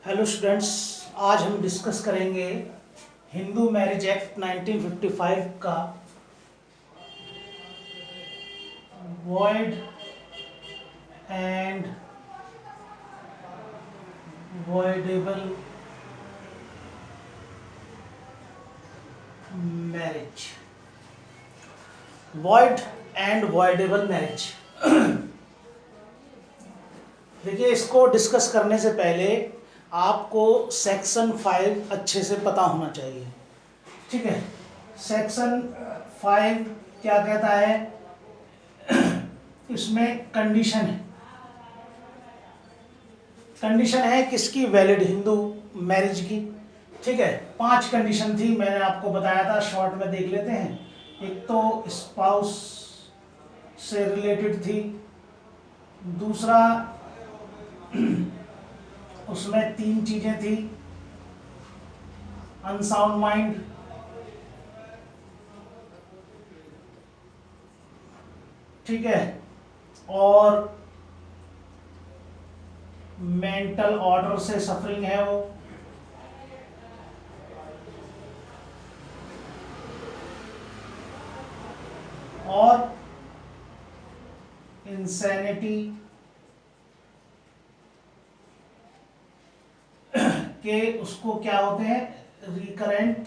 Hello students, आज हम discuss करेंगे हिंदू मैरिज एक्ट 1955 का void and voidable marriage. Void and voidable marriage, देखिए, इसको डिस्कस करने से पहले आपको सेक्शन 5 अच्छे से पता होना चाहिए। ठीक है, सेक्शन 5 क्या कहता है? इसमें कंडीशन है। कंडीशन है किसकी? वैलिड हिंदू मैरिज की। ठीक है, 5 कंडीशन थी, मैंने आपको बताया था, शॉर्ट में देख लेते हैं। एक तो स्पाउस से रिलेटेड थी, दूसरा उसमें 3 चीजें थी, अनसाउंड माइंड, ठीक है, और मेंटल ऑर्डर से सफरिंग है वो, और इंसैनिटी के उसको क्या होते हैं, रिकरेंट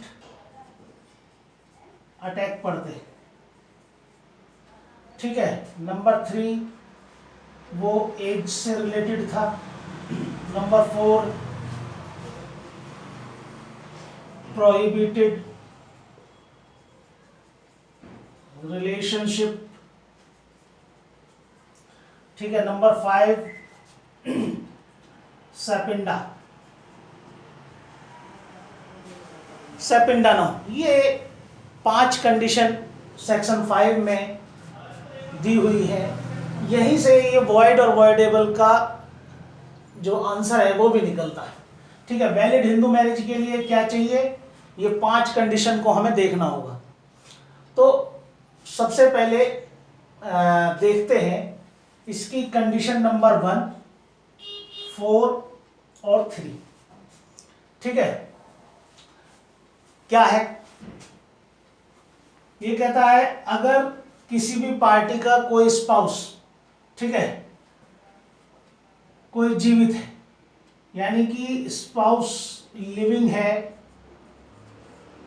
अटैक पड़ते। ठीक है, नंबर 3 वो एज से रिलेटेड था। Number 4 prohibited relationship. ठीक है, नंबर 5 सैपिंडा सैपिंडानो। ये 5 कंडीशन सेक्शन 5 में दी हुई है। यहीं से ये वॉइड और वॉइडेबल का जो आंसर है वो भी निकलता है। ठीक है, वैलिड हिंदू मैरिज के लिए क्या चाहिए? ये 5 कंडीशन को हमें देखना होगा। तो सबसे पहले देखते हैं इसकी कंडीशन नंबर 1, 4 और 3। ठीक है, क्या है? ये कहता है अगर किसी भी पार्टी का कोई स्पाउस, ठीक है, कोई जीवित है, यानी कि स्पाउस लिविंग है,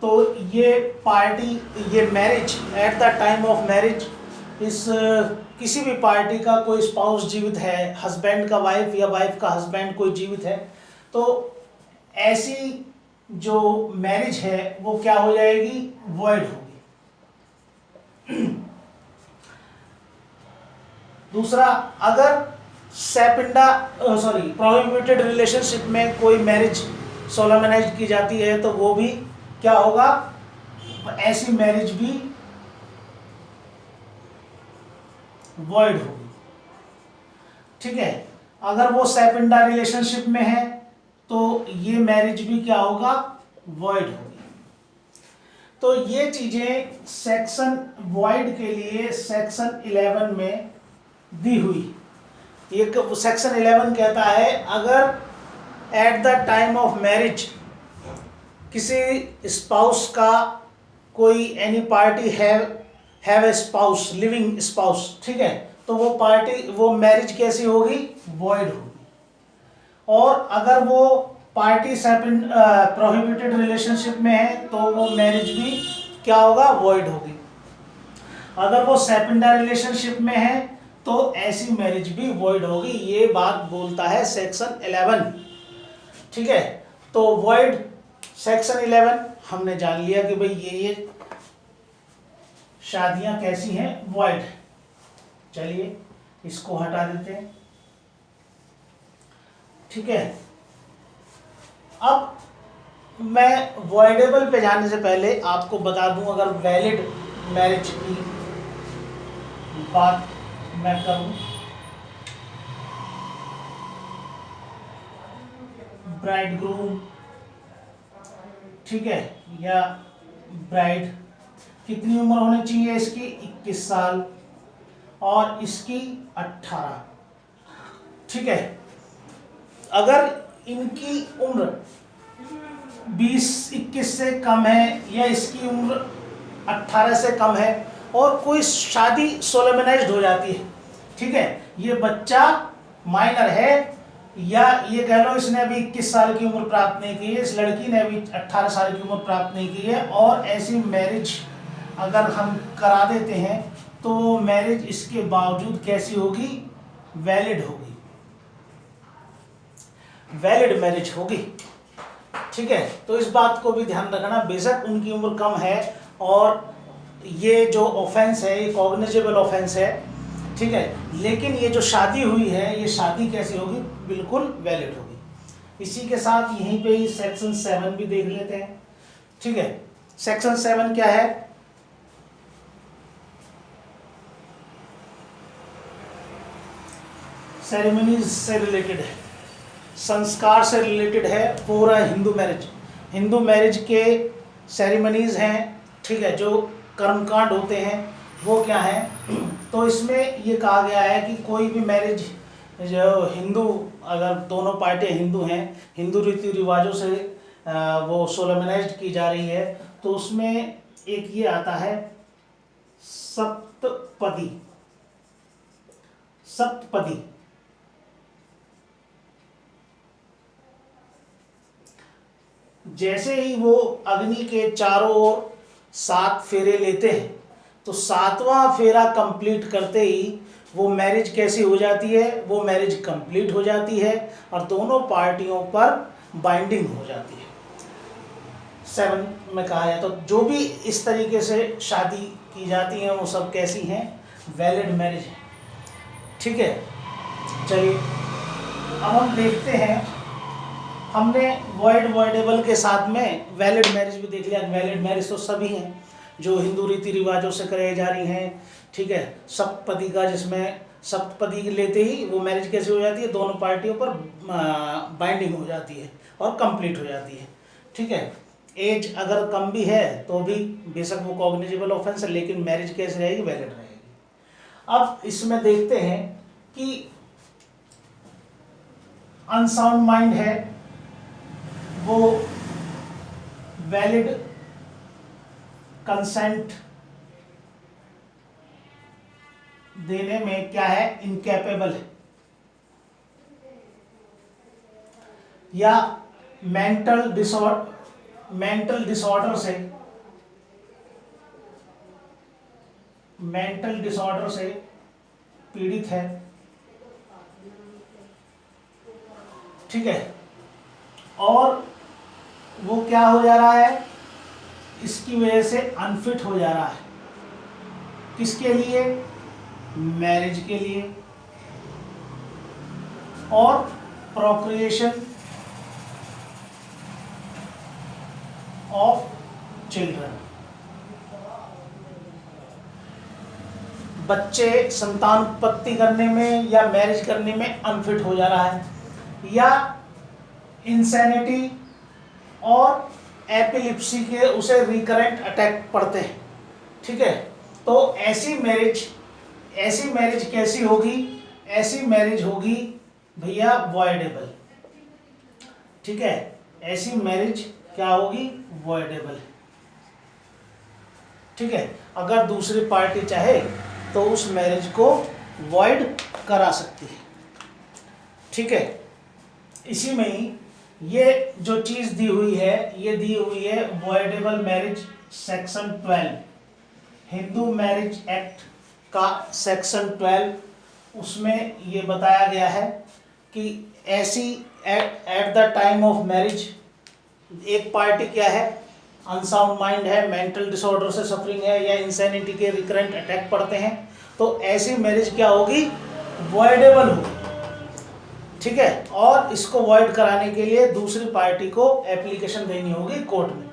तो ये पार्टी, ये marriage at the time of marriage, इस किसी भी पार्टी का कोई स्पाउस जीवित है, हस्बैंड का वाइफ या वाइफ का हस्बैंड कोई जीवित है, तो ऐसी जो मैरिज है वो क्या हो जाएगी? वॉइड होगी। दूसरा, अगर प्रोहिबिटेड रिलेशनशिप में कोई मैरिज सोलमनाइज की जाती है तो वो भी क्या होगा? ऐसी मैरिज भी वॉइड होगी। ठीक है, अगर वो सैपिंडा रिलेशनशिप में है तो ये मैरिज भी क्या होगा? वॉइड होगी। तो ये चीजें सेक्शन वॉइड के लिए सेक्शन 11 में दी हुई। ये सेक्शन 11 कहता है अगर at the time of marriage किसी स्पाउस का कोई any party have a spouse, living spouse, ठीक है, तो वो पार्टी, वो मैरिज कैसी होगी? वॉइड होगी। और अगर वो पार्टी प्रोहिबिटेड रिलेशनशिप में है तो वो मैरिज भी क्या होगा? वॉइड होगी। अगर वो सेपिंडा रिलेशनशिप में है तो ऐसी मैरिज भी वॉइड होगी। ये बात बोलता है सेक्शन 11। ठीक है, तो वॉइड सेक्शन 11 हमने जान लिया कि भाई ये शादियां कैसी हैं? वॉइड। चलिए इसको हटा देते हैं। ठीक है, अब मैं वॉइडेबल पे जाने से पहले आपको बता दूं, अगर वैलिड मैरिज की बात मैं करूं, ब्राइड ग्रूम, ठीक है, या ब्राइड, कितनी उम्र होनी चाहिए इसकी? 21 साल, और इसकी 18। ठीक है, अगर इनकी उम्र 20-21 से कम है या इसकी उम्र 18 से कम है और कोई शादी सोलेमनाइज्ड हो जाती है, ठीक है, ये बच्चा माइनर है या ये कह लो इसने अभी 21 साल की उम्र प्राप्त नहीं की है, इस लड़की ने अभी 18 साल की उम्र प्राप्त नहीं की है, और ऐसी मैरिज अगर हम करा देते हैं तो मैरिज इसके बावजूद कैसी होगी? वैलिड होगी, वैलिड मैरिज होगी, ठीक है। तो इस बात को भी ध्यान रखना, बेशक उनकी उम्र कम है और ये जो ऑफेंस है ये कॉग्निजेबल ऑफेंस है, ठीक है, लेकिन ये जो शादी हुई है ये शादी कैसी होगी? बिल्कुल वैलिड होगी। इसी के साथ यहीं पे ही सेक्शन 7 भी देख लेते हैं, ठीक है। सेक्शन 7 क्या है? सेरेमनीज से रिलेटेड है, संस्कार से रिलेटेड है पूरा हिंदू मैरिज। हिंदू मैरिज के सेरेमनीज हैं, ठीक है, जो कर्मकांड होते हैं वो क्या है? तो इसमें ये कहा गया है कि कोई भी मैरिज जो हिंदू, अगर दोनों पार्टी हिंदू हैं, हिंदू रीति रिवाजों से वो सोलेमनाइज्ड की जा रही है, तो उसमें एक ये आता है सप्तपदी। सप्तपदी जैसे ही वो अग्नि के चारों ओर 7 फेरे लेते हैं तो 7वां फेरा कंप्लीट करते ही वो मैरिज कैसी हो जाती है? वो मैरिज कंप्लीट हो जाती है और दोनों पार्टियों पर बाइंडिंग हो जाती है। 7 में कहा है तो जो भी इस तरीके से शादी की जाती हैं वो सब कैसी हैं? वैलिड मैरिज है, ठीक है। चलिए अब हम देखते हैं, हमने वॉइड वॉइडेबल के साथ में वैलिड मैरिज भी देख लिया। वैलिड मैरिज तो सभी हैं जो हिंदू रीति रिवाजों से कराई जा रही हैं, ठीक है। सप्तपदी का, जिसमें सप्तपदी लेते ही वो मैरिज कैसे हो जाती है? दोनों पार्टियों पर बाइंडिंग हो जाती है और कंप्लीट हो जाती है, ठीक है। एज अगर कम भी है तो भी बेशक वो कॉग्निजेबल ऑफेंस है, लेकिन मैरिज कैसे रहेगी? वैलिड रहेगी। अब इसमें देखते हैं कि अनसाउंड माइंड है वो वैलिड कंसेंट देने में क्या है? इनकैपेबल है, या मेंटल डिसऑर्डर से पीड़ित है, ठीक है। और वो क्या हो जा रहा है? इसकी वजह से अनफिट हो जा रहा है। किसके लिए? मैरिज के लिए और प्रोक्रिएशन ऑफ चिल्ड्रन। बच्चे संतान उत्पत्ति करने में या मैरिज करने में अनफिट हो जा रहा है, या इंसैनिटी और एपिलिप्सी के उसे रिकरेंट अटैक पड़ते हैं, ठीक है। तो ऐसी मैरिज कैसी होगी? ऐसी मैरिज होगी भैया वॉइडेबल, ठीक है। ऐसी मैरिज क्या होगी? वॉइडेबल, ठीक है। अगर दूसरी पार्टी चाहे तो उस मैरिज को वॉइड करा सकती है, ठीक है। इसी में ही ये जो चीज़ दी हुई है, ये दी हुई है voidable marriage section 12, Hindu marriage act का सेक्शन 12। उसमें ये बताया गया है कि ऐसी at the time of marriage एक पार्टी क्या है? अनसाउंड माइंड है, मेंटल डिसऑर्डर से सफरिंग है, या इंसैनिटी के रिकरेंट अटैक पड़ते हैं, तो ऐसी मैरिज क्या होगी? वॉइडेबल होगी, ठीक है। और इसको वॉइड कराने के लिए दूसरी पार्टी को एप्लीकेशन देनी होगी कोर्ट में,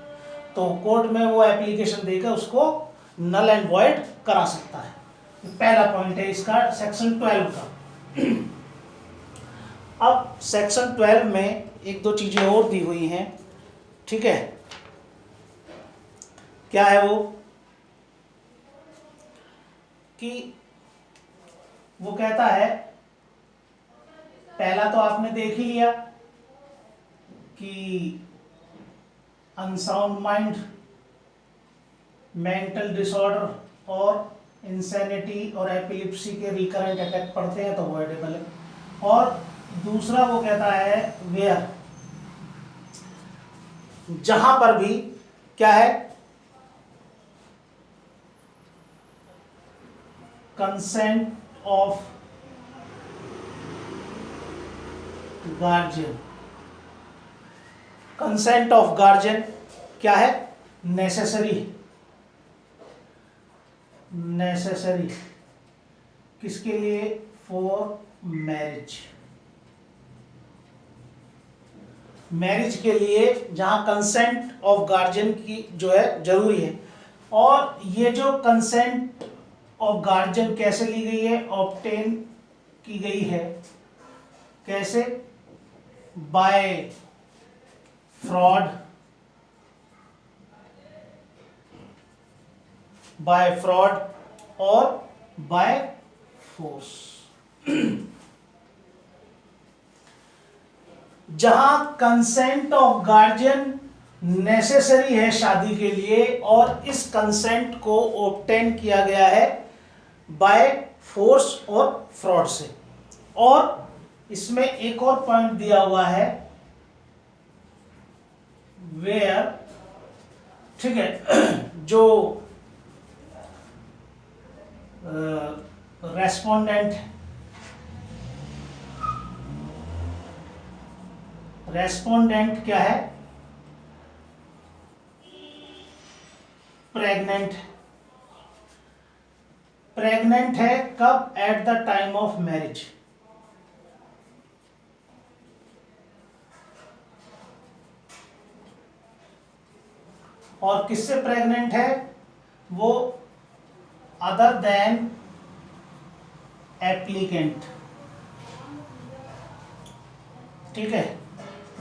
तो कोर्ट में वो एप्लीकेशन देकर उसको नल एंड वॉइड करा सकता है। पहला पॉइंट है इसका सेक्शन 12 का। अब सेक्शन 12 में एक दो चीजें और दी हुई हैं, ठीक है। क्या है वो? कि वो कहता है, पहला तो आपने देख ही लिया कि अनसाउंड माइंड, मेंटल डिसऑर्डर और इंसैनिटी और एपिलिप्सी के रिकरेंट अटैक पड़ते हैं तो अवॉइडेबल है। और दूसरा वो कहता है वेयर, जहां पर भी क्या है, consent of guardian, consent of guardian क्या है, नेसेसरी, नेसेसरी किसके लिए, फॉर मैरिज, मैरिज के लिए जहां कंसेंट ऑफ गार्जियन की जो है जरूरी है। और ये जो कंसेंट ऑफ गार्जियन कैसे ली गई है, ऑब्टेन की गई है, कैसे, बाय फ्रॉड, बाय फ्रॉड और बाय फोर्स। जहां कंसेंट ऑफ गार्जियन नेसेसरी है शादी के लिए और इस कंसेंट को ऑब्टेन किया गया है बाय फोर्स और फ्रॉड से। और इसमें एक और पॉइंट दिया हुआ है, वेयर, ठीक है, जो रेस्पोंडेंट, रेस्पोंडेंट क्या है, प्रेग्नेंट, प्रेग्नेंट है कब, at the time of marriage, और किससे प्रेग्नेंट है, वो अदर देन एप्लीकेंट, ठीक है,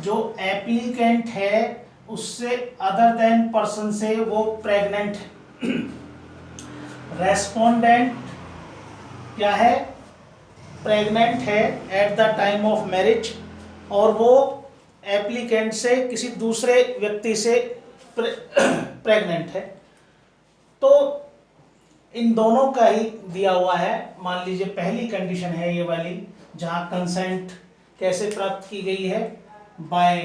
जो एप्लीकेंट है उससे, अदर देन पर्सन से वो प्रेग्नेंट है। रेस्पोंडेंट क्या है, प्रेग्नेंट है at the time of marriage और वो एप्लीकेंट से किसी दूसरे व्यक्ति से प्रेग्नेंट है। तो इन दोनों का ही दिया हुआ है। मान लीजिए पहली कंडीशन है ये वाली, जहां कंसेंट कैसे प्राप्त की गई है, बाय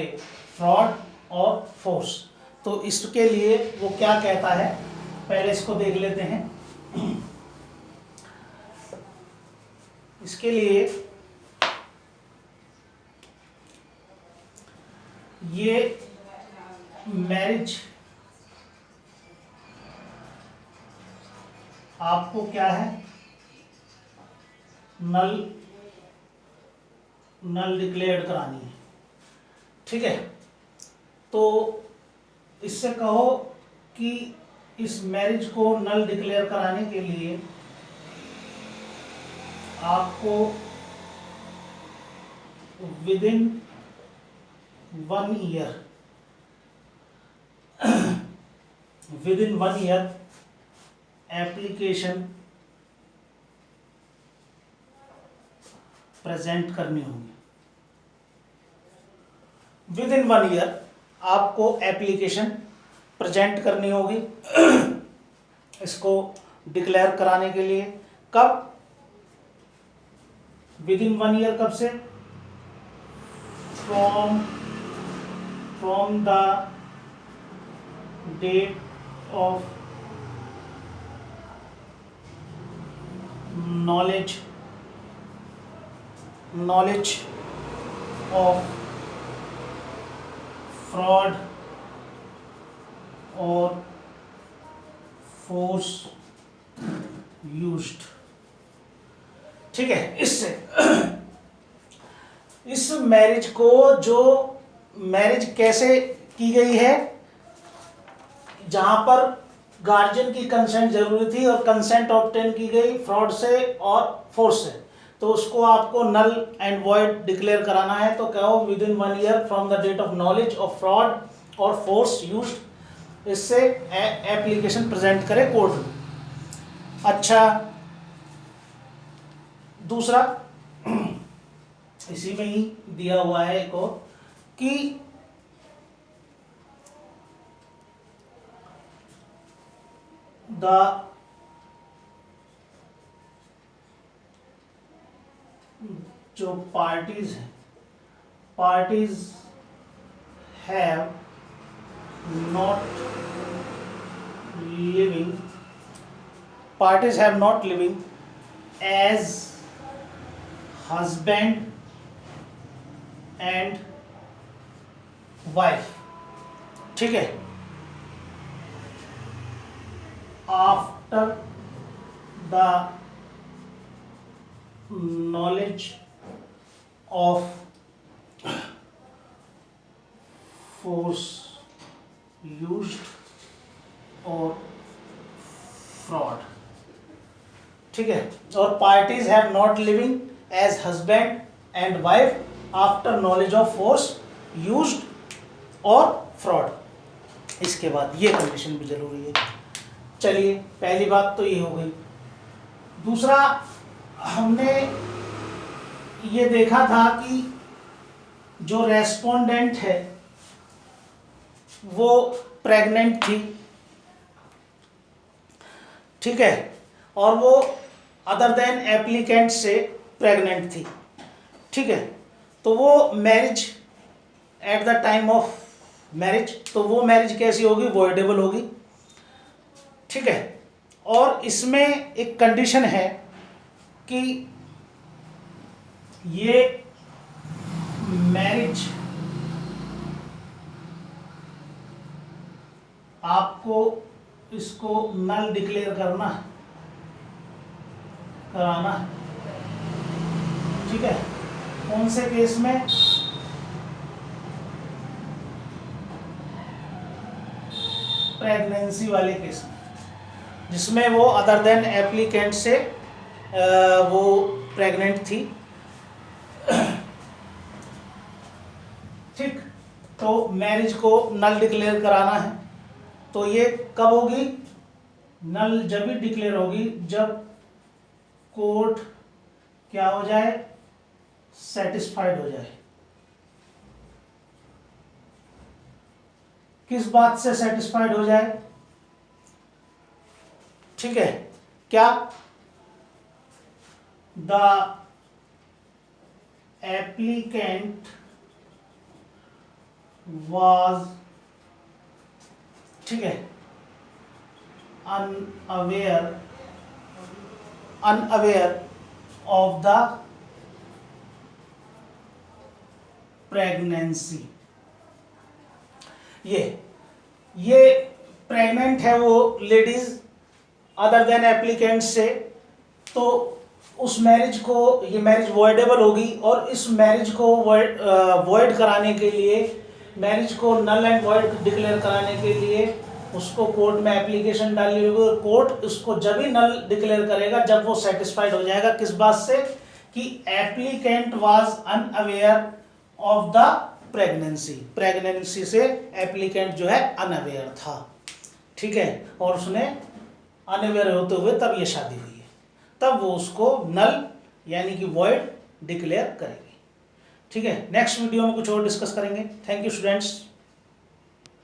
फ्रॉड और फोर्स। तो इसके लिए वो क्या कहता है, पहले इसको देख लेते हैं। इसके लिए ये मैरिज आपको क्या है, नल डिक्लेयर करानी है, ठीक है। तो इससे कहो कि इस मैरिज को नल डिक्लेयर कराने के लिए आपको within 1 year, within 1 year application present करनी होगी। विद इन 1 ईयर आपको एप्लीकेशन प्रेजेंट करनी होगी इसको डिक्लेयर कराने के लिए। कब, विद इन 1 ईयर, कब से, from the date of knowledge of fraud or force used, ठीक है। इससे इस मैरिज को, जो मैरिज कैसे की गई है, जहां पर गार्जियन की कंसेंट जरूरी थी और कंसेंट ऑब्टेन की गई फ्रॉड से और फोर्स से, तो उसको आपको नल एंड वॉइड डिक्लेयर कराना है। तो क्या हो, within 1 year from the date of knowledge of fraud और फोर्स यूज्ड, इससे एप्लीकेशन प्रेजेंट करे कोर्ट में। अच्छा, दूसरा इसी में ही दिया हुआ है एक और, कि द जो पार्टीज हैं, parties have not living, parties have not living as husband and wife, ठीक है, after the knowledge of force used or fraud, ठीक है, और parties have not living as husband and wife after knowledge of force used और fraud. इसके बाद ये condition भी जरूरी है। चलिए पहली बात तो ये हो गई। दूसरा, हमने ये देखा था कि जो रेस्पोंडेंट है वो प्रेग्नेंट थी, ठीक है, और वो अदर देन एप्लीकेंट से प्रेग्नेंट थी, ठीक है, तो वो marriage at the time of marriage, तो वो मैरिज कैसी होगी, वॉइडेबल होगी, ठीक है। और इसमें एक कंडीशन है कि ये मैरिज आपको इसको नल डिक्लेयर कराना, ठीक है। कौन से केस में, प्रेगनेंसी वाले केस में, जिसमें वो अदर देन एप्लीकेंट से वो प्रेग्नेंट थी, ठीक। तो मैरिज को नल डिक्लेयर कराना है, तो ये कब होगी, नल जब भी डिक्लेयर होगी जब कोर्ट क्या हो जाए, सेटिस्फाइड हो जाए। किस बात से सेटिस्फाइड हो जाए, ठीक है, क्या, द एप्लीकेंट वाज, ठीक है, unaware of the pregnancy। ये प्रेग्नेंट है वो लेडीज अदर देन एप्लीकेंट से, तो उस मैरिज को, ये मैरिज वॉइडेबल होगी, और इस मैरिज को वॉइड कराने के लिए, मैरिज को नल एंड वॉइड डिक्लेयर कराने के लिए उसको कोर्ट में एप्लीकेशन डाली होगी। कोर्ट उसको जब ही नल डिक्लेयर करेगा जब वो सेटिस्फाइड हो जाएगा, किस बात से, कि applicant was unaware of the pregnancy, pregnancy से एप्लीकेंट जो है अनअवेयर था, ठीक है, और उसने अनअवेयर होते हुए तब ये शादी हुई है, तब वो उसको नल यानी कि वॉइड डिक्लेयर करेगी, ठीक है। नेक्स्ट वीडियो में कुछ और डिस्कस करेंगे। Thank you students.